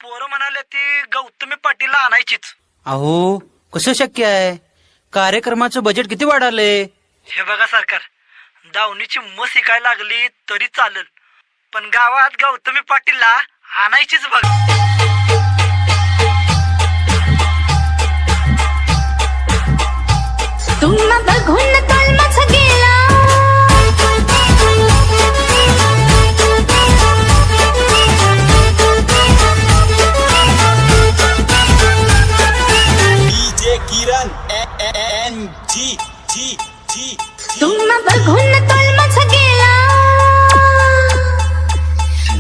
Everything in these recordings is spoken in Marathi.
पोरं म्हणाले ती गौतमी पाटीलला आणायचीच. अहो कसं शक्य आहे? कार्यक्रमाचं बजेट किती वाढाले? हे बघा सरकार, दावणीची मस इकायला लागली तरी चालेल, पण गावात गौतमी पाटीलला आणायचीच बघ. तुम्हा बघून तळमच गेला, डीजे किरण NG तुम्हा बघून तळमच गेला,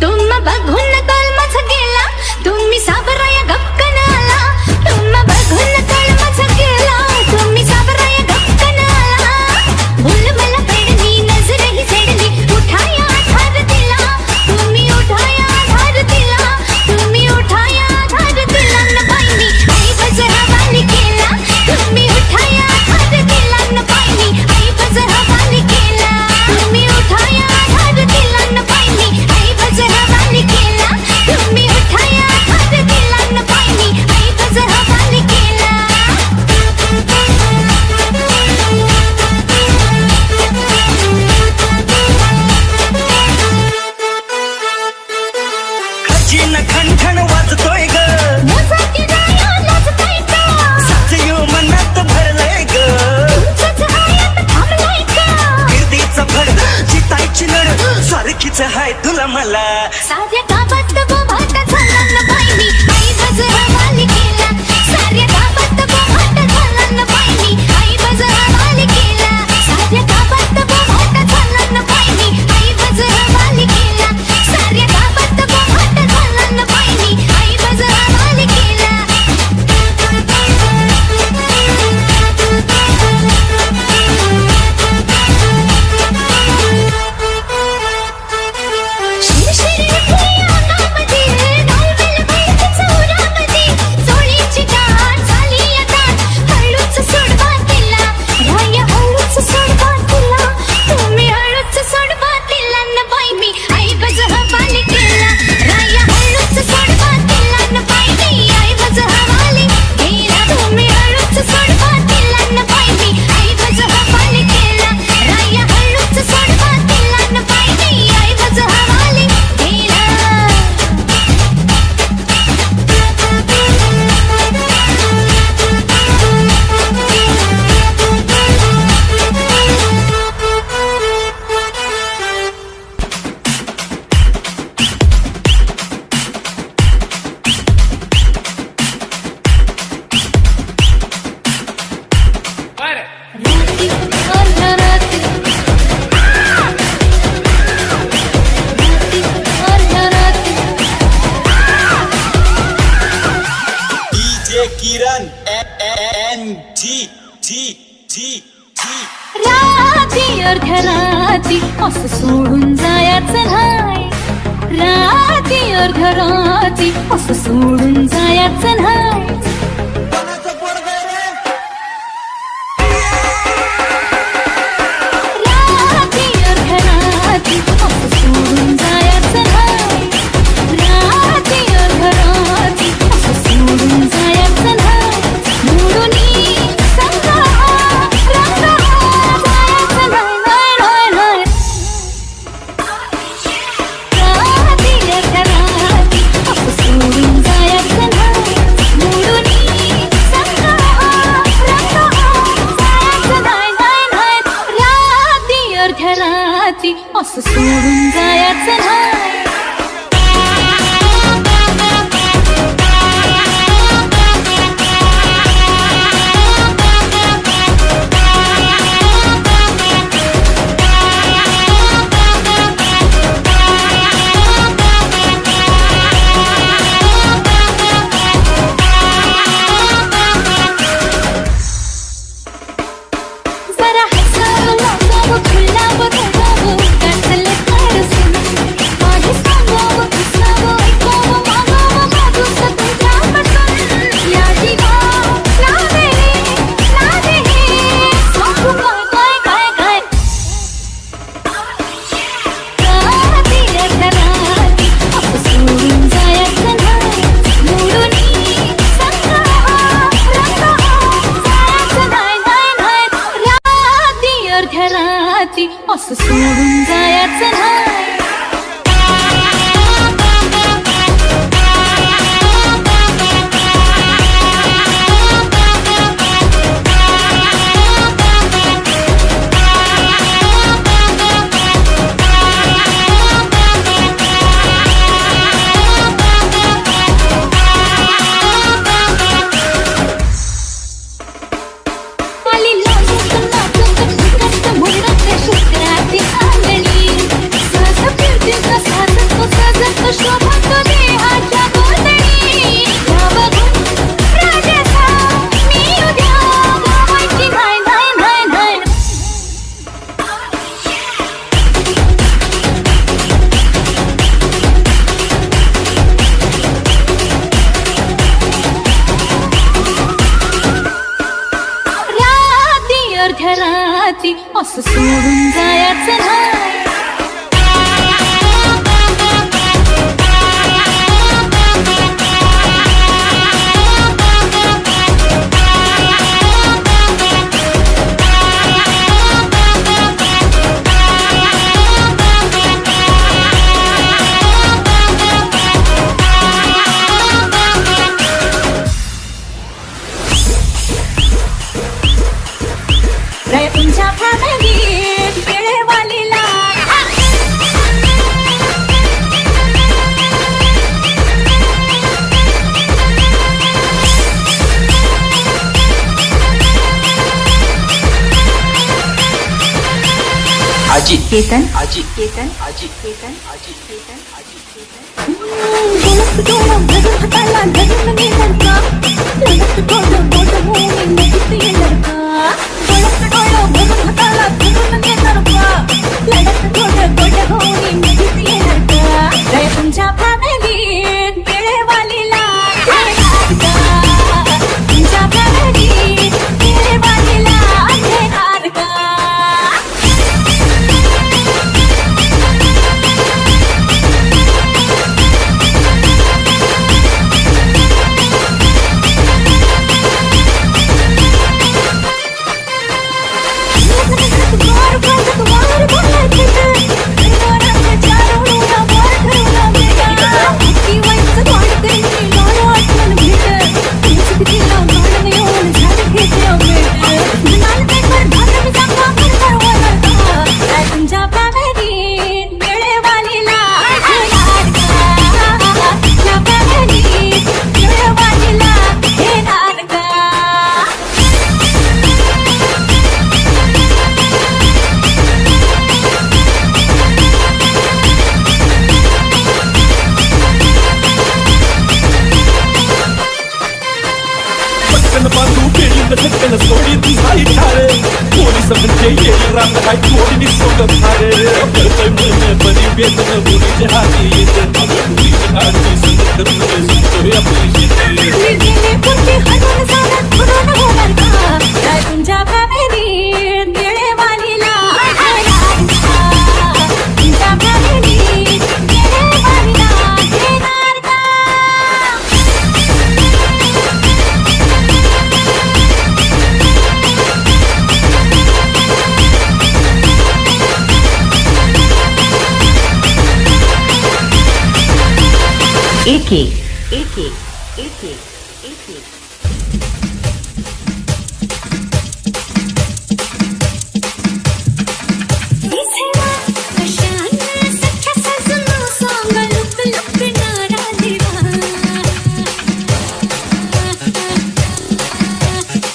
तुम्हा बघून तळमच गेला, तुम्ही साबराया गपकन आला, तुम्हा बघून तळमच गेला, तुम्ही साबराया गपकन आला, भूलभला पडली नजर ही चढली, उठाया धार दिला, तुम्ही उठाया धार दिला, तुम्ही उठाया धार दिला न बाईनी आई बजरा वाली केला, तुम्ही उठाया धार दिला न बाईनी आई बजरा वाली केला, तुम्ही उठाया धार दिला न बाईनी आई बजरा वाली केला, तुम्ही उठाया धार दिला न बाईनी आई बजरा वाली केला. खजिन खणखण वाजतोय ग, मोजाची राया लाजताय का, सजयो मनात भरलंय ग, तुमचंच हयात थांबलाय का, गिरदीचं भर जितायची लढ सारखीच हाय तुला मला. साऱ्या गावात बोभाटा झाला न बाईनी आई बजरा वाली केला, साऱ्या गावात बोभाटा झाला न बाईनी आई बजरा वाली केला, साऱ्या गावात बोभाटा झाला न बाईनी आई बजरा वाली केला, साऱ्या गावात बोभाटा झाला न बाईनी आई बजरा वाली केला. शिरशिर उठली अंगामध्ये, डालबेल बैठ चौरामध्ये, चोळीची गाठ झाली आता, हळूच सोडवा तिला, राया हळूच सोडवा तिला, तुम्ही हळूच सोडवा तिला न बाई मी आई बजरा वाली केला, राया हळूच सोडवा तिला न बाई मी आई बजरा वाली केला, तुम्ही हळूच सोडवा तिला न बाई मी आई बजरा वाली केला, राया हळूच सोडवा तिला न बाई मी आई बजरा वाली केला. राती अर्ध्या राती, राती अर्ध्या राती, डीजे किरण NG राती अर्ध्या राती असं सोडून जायचं नाही, राती अर्ध्या राती असं सोडून जायचं नाही. राती अर्ध्या राती असं सोडून जायचं नाही, राती अर्ध्या राती असं सोडून जायचं नाही, मोडूनी संगा रंगा जायचं नाही, नाही, नाही, नाही. राती अर्ध्या राती असं सोडून जायचं नाही, मोडूनी असं सोडून जायचं नाही. रे तुमच्या फॅमिलीत वेळेवालीला आजी केतन आजी केतन आजी केतन आजी केतन आजी डोळ्यात डोळं घालून हाताला धरून गेलं का? डोळ्यात डोळं बोट होऊन नदीत येणार का? डोळ्यात डोळं घालून हाताला धरून गेलं का? डोळ्यात डोळं बोट होऊन नदीत येणार का? रे तुमच्या फॅमिलीत वेळेवालीला घेणार का? तुमच्या फॅमिलीत वेळेवालीला घेणार का? बांधू केली धक्कन सोडी ती झाली ठारे पोलीस म्हणजे येईल रात काय थोडी सोडत थारे करतोय म्हणे बरी वेदन मुलीच्या हाती येते अगं मुलीच्या हाती संगत तुझे संतोय आपली शेती तुमच्या फॅमिलीत वेळेवालीला घेणार का? तुमच्या फॅमिलीत वेळेवालीला घेणार का? एक एक दिसेना कशानं सख्या सासूनं सांग लुक लुकणारा देवा.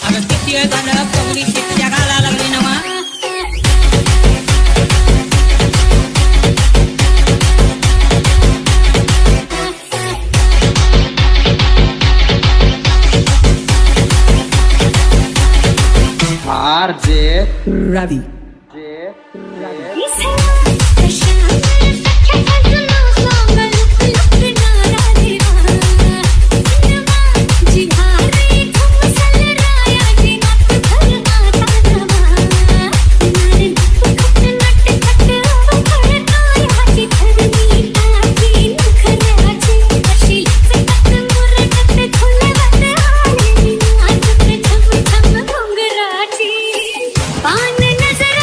अगं किती वेळ झालं कवडी शेतीच्या गाला लागली ना वा आरजे रवी दिसेना कशानं सख्या सासूनं सांग लुक लुकणारा देवा. जी हारे घुमसल रायाची नात घर आता नवा. नारे नट खट वखळतायाची धरणी टाकी नखऱ्याची. अशी लचकत मुरडत झुलवत आलेली नाचत झमझम घुंगराची. पान नजर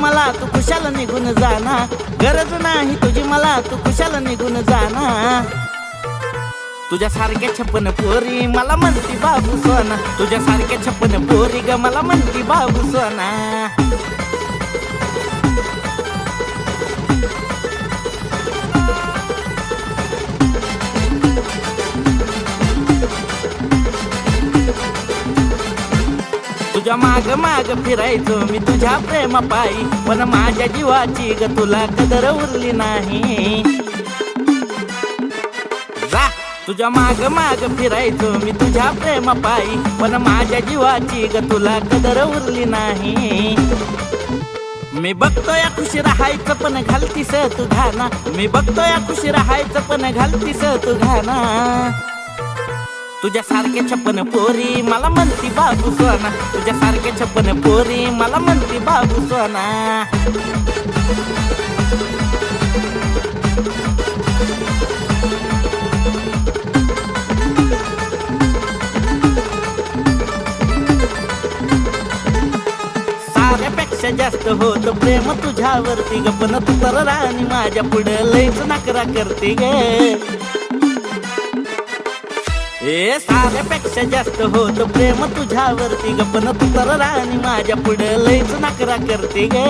मला तू कुशाल निघून जाना, गरज नाही तुझी मला तू कुशाल निघून जाना. तुझ्या सारख्या 56 पोरी मला म्हणती बाबू सोना, तुझ्या सारख्या 56 पोरी ग मला म्हणती बाबू सोना. तुझ्या माग माग फिरायचो मी तुझ्या प्रेमा पायी, पण माझ्या जीवाची ग तुला कदर उरली नाही. जा तुझ्या माग माग फिरायचो मी तुझ्या प्रेमा पायी, पण माझ्या जीवाची ग तुला कदर उरली नाही. मी बघतोय खुशी राहायचं पण घालतीस तू घाना. मी बघतोय खुशी राहायचं पण घालतीस तू घाना. तुझ्या सारखे 56 पोरी मला म्हणती बाबू सोना. तुझ्या सारखे 56 पोरी मला म्हणती बाबू सोना. साऱ्यापेक्षा जास्त होत प्रेम तुझ्यावरती ग. पण तू तर राणी माझ्या पुढे लयच नकरा करते ग. ए साऱ्यापेक्षा जास्त होत प्रेम तुझ्यावरती ग. पण तू तर राणी माझ्या पुढे लयच नकरा करते ग.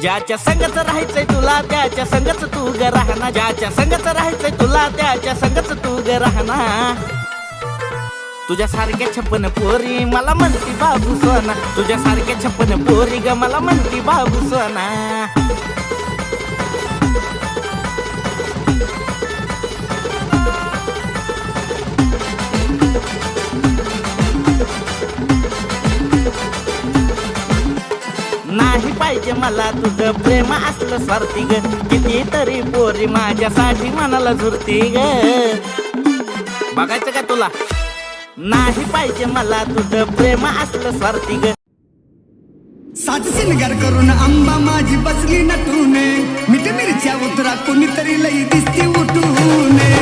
ज्याच्या संगच राहायचंय तुला त्याच्या संगच तू ग राहना. ज्याच्या संगच राहायचंय तुला त्याच्या संगच तू ग राहना. तुझ्या सारख्या 56 पोरी मला म्हणती बाबू सोना. तुझ्या सारख्या 56 पोरी ग मला म्हणती बाबू सोना. नाही पाहिजे मला तुझं प्रेम असलं स्वार्थी ग. कितीतरी पोरी माझ्यासाठी मनाला झुरती ग. बघायचं का तुला? नाही पाहिजे मला तुझं प्रेम असलं स्वार्थी ग. साज सिंगार करून आंबा माझी बसली नटूने. मिठ मिरच्या उतरा कोणीतरी लई दिसती उठूने.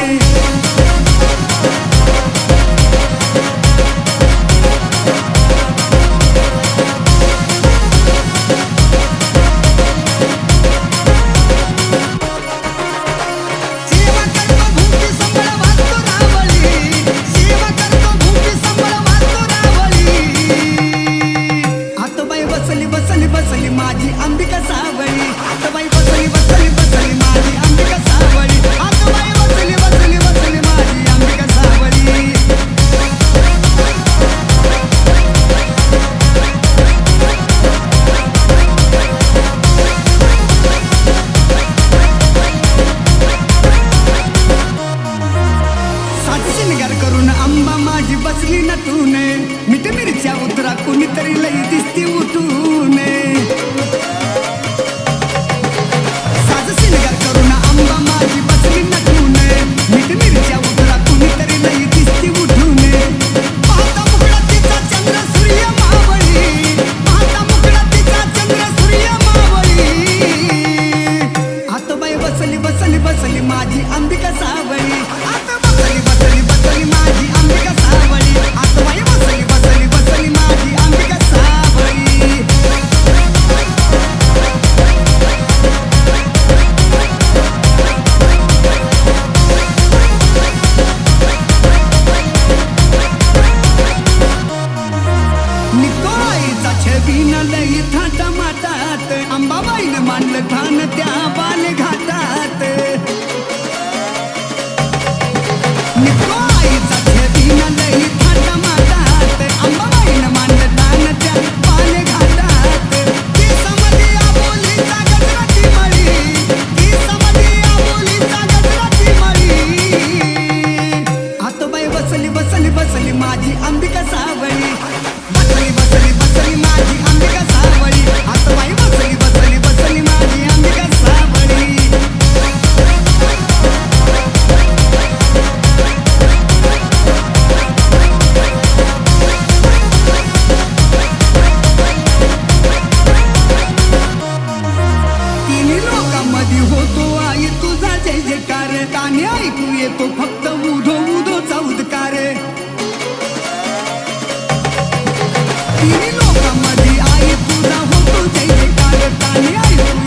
बसली माझी अंबिका सावळी. आताबाई बसली बसली बसली माझी अंबिका सावळी. आताबाई बसली बसली बसली माझी अंबिका सावळी. साज शिंगार करून आंबा माझी बसली नटूने. मिठ मिरच्या उतरा कुणीतरी लई दिसती उठूने. साज शिंगार करून आंबा माझी बसली नटूने. मिठ मिरच्या उतरा कुणीतरी लई दिसती उठूने. पाहता मुकळा तिचा चंद्र सूर्य मावळी. पाहता मुकळा तिचा चंद्र सूर्य मावळी. आताबाई बसली बसली बसली माझी अंबिका सावळी. आता बसली बसली बसली माझी अंबिका सावळी. आताबाई बसली बसली बसली माझी अंबिका सावळी. निकोळाईचा छबीन लई थाटा माटात. अंबाबाईने मांडलं ठाण त्या बाले घाटात. निकोळाईचा छबीन लई थाटा माटात. अंबाबाईने मांडलं ठाण त्या बाले घाटात. की समधी आबोलीचा गजराची मळी. की समधी आबोलीचा गजराची मळी. आताबाई बसली बसली बसली माझी अंबिका सावळी. बसली बसली बसली माझी अंबिका सावळी. आताबाई बसली बसली बसली माझी अंबिका सावळी. तिन्ही लोकांमध्ये होतो आई तुझा जय जयकार. काने ऐकू येतो फक्त उधो उधोचा उद्कार. तिन्ही लोकांमध्ये आई तुझा होतो जय जयकार. काने ऐकू